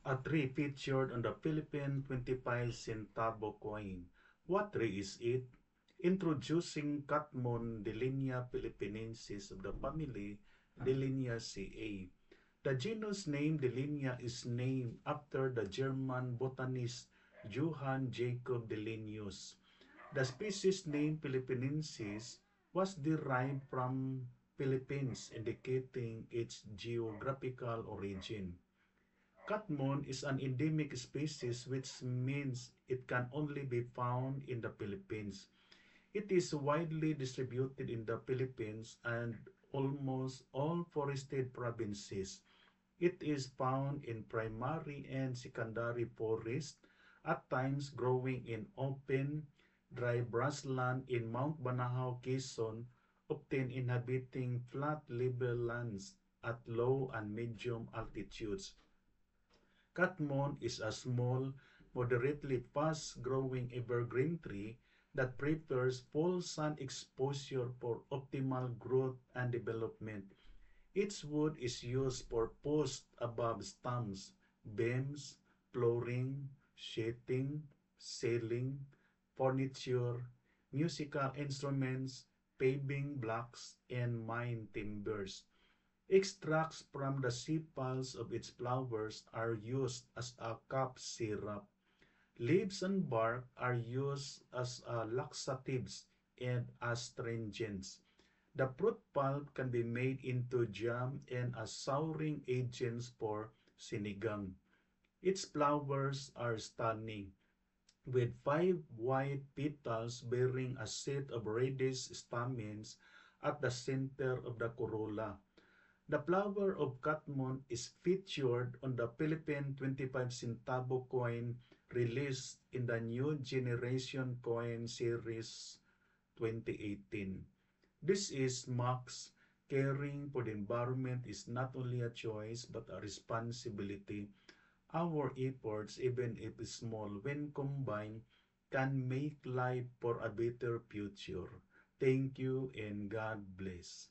A tree featured on the Philippine 25 centavo coin. What tree is it? Introducing Catmon Delinia philippinensis of the family Deliniaceae. The genus name Delinia is named after the German botanist Johann Jacob Dellenius. The species name Philippinensis was derived from Philippines, indicating its geographical origin. Catmon is an endemic species, which means it can only be found in the Philippines. It is widely distributed in the Philippines and almost all forested provinces. It is found in primary and secondary forest, at times growing in open, dry grassland in Mount Banahaw, Quezon, often inhabiting flat level lands at low and medium altitudes. Catmon is a small, moderately fast-growing evergreen tree that prefers full sun exposure for optimal growth and development. Its wood is used for posts above stumps, beams, flooring, sheathing, ceiling, furniture, musical instruments, paving blocks, and mine timbers. Extracts from the sepals of its flowers are used as a cough syrup. Leaves and bark are used as laxatives and astringents. The fruit pulp can be made into jam and as souring agents for sinigang. Its flowers are stunning, with five white petals bearing a set of reddish stamens at the center of the corolla. The flower of Catmon is featured on the Philippine 25 centavo coin released in the New Generation Coin Series 2018. This is Max. Caring for the environment is not only a choice but a responsibility. Our efforts, even if small, when combined, can make life for a better future. Thank you and God bless.